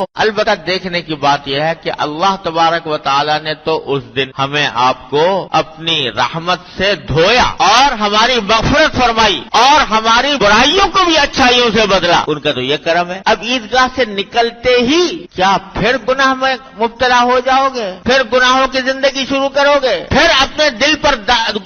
البتہ دیکھنے کی بات یہ ہے کہ اللہ تبارک و تعالی نے تو اس دن ہمیں آپ کو اپنی رحمت سے دھویا اور ہماری مغفرت فرمائی اور ہماری برائیوں کو بھی اچھائیوں سے بدلا. ان کا تو یہ کرم ہے. اب عیدگاہ سے نکلتے ہی کیا پھر گناہ میں مبتلا ہو جاؤ گے؟ پھر گناہوں کی زندگی شروع کرو گے؟ پھر اپنے دل پر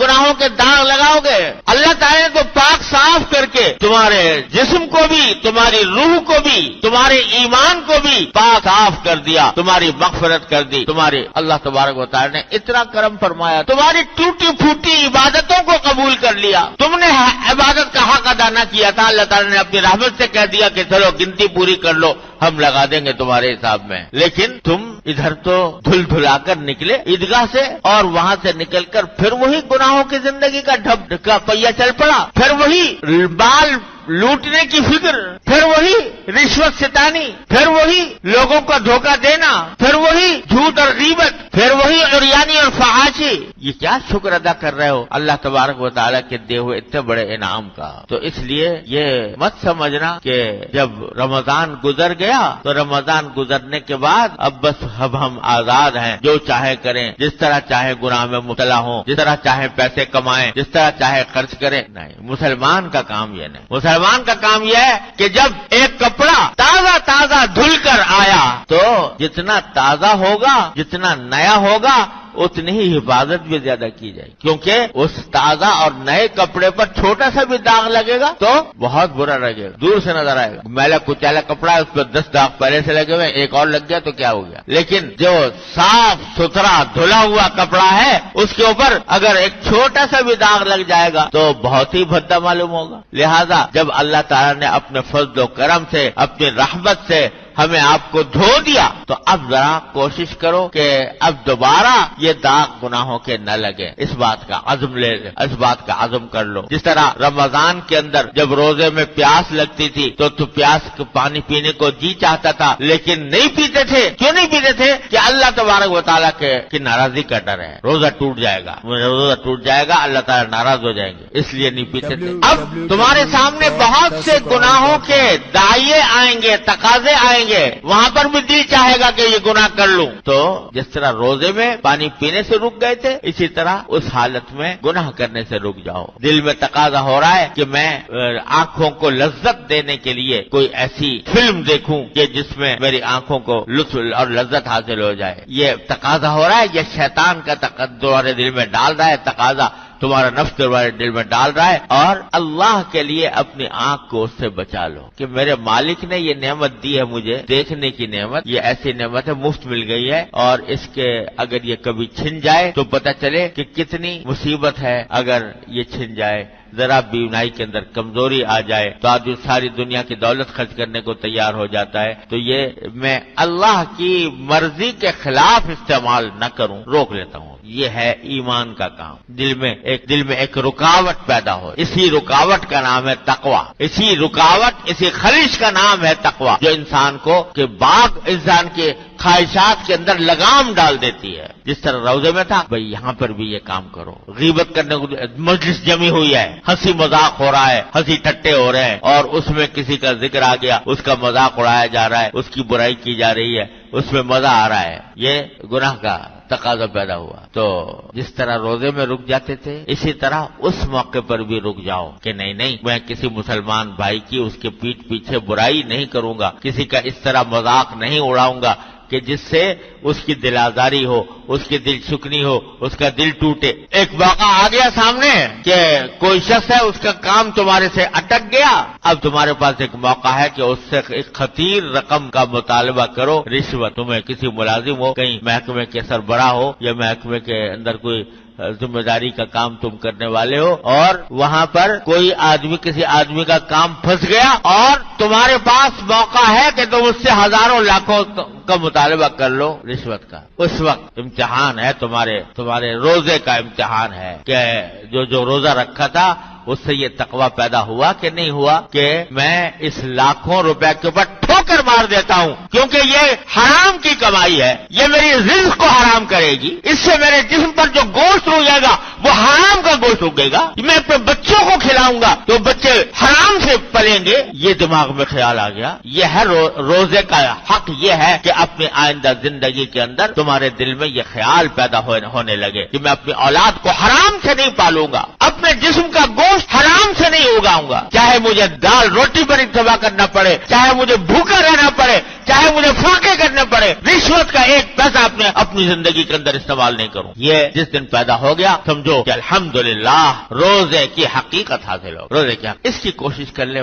گناہوں کے داغ لگاؤ گے؟ اللہ تعالیٰ نے تو پاک صاف کر کے تمہارے جسم کو بھی، تمہاری روح کو بھی، تمہارے ایمان کو بھی پاک صاف کر دیا، تمہاری مغفرت کر دی. تمہاری اللہ تبارک و تعالی نے اتنا کرم فرمایا، تمہاری ٹوٹی پھوٹی عبادتوں کو قبول کر لیا. تم نے عبادت کا حق ادا نہ کیا تھا، اللہ تعالی نے اپنی رحمت سے کہہ دیا کہ چلو گنتی پوری کر لو، ہم لگا دیں گے تمہارے حساب میں. لیکن تم ادھر تو دھل دھلا کر نکلے عیدگاہ سے، اور وہاں سے نکل کر پھر وہی گناہوں کی زندگی کا ڈھب کا پہیہ چل پڑا، پھر وہی بال لوٹنے کی فکر، پھر وہی رشوت ستانی، پھر وہی لوگوں کا دھوکہ دینا، پھر وہی جھوٹ اور غیبت، پھر وہی عریانی اور فحاشی. یہ کیا شکر ادا کر رہے ہو اللہ تبارک و تعالیٰ کے دیے ہوئے اتنے بڑے انعام کا؟ تو اس لیے یہ مت سمجھنا کہ جب رمضان گزر گیا تو رمضان گزرنے کے بعد اب بس اب ہم آزاد ہیں، جو چاہے کریں، جس طرح چاہے گناہ میں مبتلا ہوں، جس طرح چاہے پیسے کمائیں، جس طرح چاہے خرچ کریں. نہیں، مسلمان کا کام یہ نہیں. مسلمان کا کام یہ ہے کہ جب ایک کپڑا تازہ دھل کر آیا تو جتنا تازہ ہوگا، جتنا نیا ہوگا، اتنی ہی حفاظت بھی زیادہ کی جائے، کیونکہ اس تازہ اور نئے کپڑے پر چھوٹا سا بھی داغ لگے گا تو بہت برا لگے گا، دور سے نظر آئے گا. میلا کچیلا کپڑا ہے، اس پر 10 داغ پہلے سے لگے ہوئے، ایک اور لگ گیا تو کیا ہو گیا. لیکن جو صاف ستھرا دھلا ہوا کپڑا ہے، اس کے اوپر اگر ایک چھوٹا سا بھی داغ لگ جائے گا تو بہت ہی بھدا معلوم ہوگا. لہذا جب اللہ تعالیٰ نے اپنے فضل و کرم سے، اپنی رحمت سے ہمیں آپ کو دھو دیا تو اب ذرا کوشش کرو کہ اب دوبارہ یہ داغ گناہوں کے نہ لگے. اس بات کا عزم کر لو. جس طرح رمضان کے اندر جب روزے میں پیاس لگتی تھی تو پیاس کو پانی پینے کو جی چاہتا تھا، لیکن نہیں پیتے تھے. کیوں نہیں پیتے تھے؟ کہ اللہ تبارک و تعالیٰ کی ناراضی کا ڈر ہے، روزہ ٹوٹ جائے گا، اللہ تعالیٰ ناراض ہو جائیں گے، اس لیے نہیں پیتے تھے. اب تمہارے سامنے بہت سے گناہوں کے دائیں آئیں گے، تقاضے آئیں گے، وہاں پر بھی دل چاہے گا کہ یہ گناہ کر لوں. تو جس طرح روزے میں پانی پینے سے رک گئے تھے، اسی طرح اس حالت میں گناہ کرنے سے رک جاؤ. دل میں تقاضا ہو رہا ہے کہ میں آنکھوں کو لذت دینے کے لیے کوئی ایسی فلم دیکھوں کہ جس میں میری آنکھوں کو لطف اور لذت حاصل ہو جائے. یہ تقاضا ہو رہا ہے، یہ شیطان کا تمہارے دل میں ڈال رہا ہے تقاضا، تمہارا نفس تمہارے دل میں ڈال رہا ہے. اور اللہ کے لیے اپنی آنکھ کو اس سے بچا لو کہ میرے مالک نے یہ نعمت دی ہے مجھے دیکھنے کی نعمت، یہ ایسی نعمت ہے، مفت مل گئی ہے، اور اس کے اگر یہ کبھی چھن جائے تو پتہ چلے کہ کتنی مصیبت ہے. اگر یہ چھن جائے، ذرا بینائی کے اندر کمزوری آ جائے تو آدمی ساری دنیا کی دولت خرچ کرنے کو تیار ہو جاتا ہے. تو یہ میں اللہ کی مرضی کے خلاف استعمال نہ کروں، روک لیتا ہوں. یہ ہے ایمان کا کام. دل میں ایک رکاوٹ پیدا ہو، اسی رکاوٹ کا نام ہے تقویٰ. اسی خلش کا نام ہے تقویٰ، جو انسان کو کہ باغ انسان کے خواہشات کے اندر لگام ڈال دیتی ہے. جس طرح روزے میں تھا، بھئی یہاں پر بھی یہ کام کرو. غیبت کرنے کو مجلس جمی ہوئی ہے، ہنسی مذاق ہو رہا ہے، ہنسی ٹٹے ہو رہے ہیں، اور اس میں کسی کا ذکر آ گیا، اس کا مذاق اڑایا جا رہا ہے، اس کی برائی کی جا رہی ہے، اس میں مزہ آ رہا ہے. یہ گناہ کا تقاضا پیدا ہوا. تو جس طرح روزے میں رک جاتے تھے، اسی طرح اس موقع پر بھی رک جاؤ کہ نہیں میں کسی مسلمان بھائی کی اس کے پیٹھ پیچھے برائی نہیں کروں گا، کسی کا اس طرح مذاق نہیں اڑاؤں گا کہ جس سے اس کی دل آزاری ہو، اس کی دل شکنی ہو، اس کا دل ٹوٹے. ایک واقعہ آ گیا سامنے کہ کوئی شخص ہے، اس کا کام تمہارے سے اٹک گیا، اب تمہارے پاس ایک موقع ہے کہ اس سے ایک خطیر رقم کا مطالبہ کرو، رشوت. تمہیں کسی ملازم ہو، کہیں محکمے کے سربراہ ہو یا محکمے کے اندر کوئی ذمہ داری کا کام تم کرنے والے ہو، اور وہاں پر کوئی آدمی کسی آدمی کا کام پھنس گیا اور تمہارے پاس موقع ہے کہ تم اس سے ہزاروں لاکھوں کا مطالبہ کر لو رشوت کا. اس وقت امتحان ہے، تمہارے روزے کا امتحان ہے کہ جو روزہ رکھا تھا اس سے یہ تقویٰ پیدا ہوا کہ نہیں ہوا کہ میں اس لاکھوں روپے کے اوپر ٹھوک کر مار دیتا ہوں، کیونکہ یہ حرام کی کمائی ہے، یہ میری رزق کو حرام کرے گی، اس سے میرے جسم پر جو گوشت اگے گا وہ حرام کا گوشت اگے گا، میں اپنے بچوں کو کھلاؤں گا تو بچے حرام سے پلیں گے۔ یہ دماغ میں خیال آ گیا۔ یہ ہے روزے کا حق، یہ ہے کہ اپنی آئندہ زندگی کے اندر تمہارے دل میں یہ خیال پیدا ہونے لگے کہ میں اپنی اولاد کو حرام سے نہیں پالوں گا، اپنے جسم کا گوشت حرام سے نہیں اگاؤں گا، چاہے مجھے دال روٹی پر اتباع کرنا پڑے، چاہے مجھے بھوکا رہنا پڑے، چاہے مجھے فاقے کرنے پڑے، رشوت کا ایک پیسہ اپنی زندگی کے اندر استعمال نہیں کروں۔ یہ جس دن پیدا ہو گیا سمجھو کہ الحمدللہ روزے کی حقیقت حاصل ہو، روزے کی اس کی کوشش کر لیں۔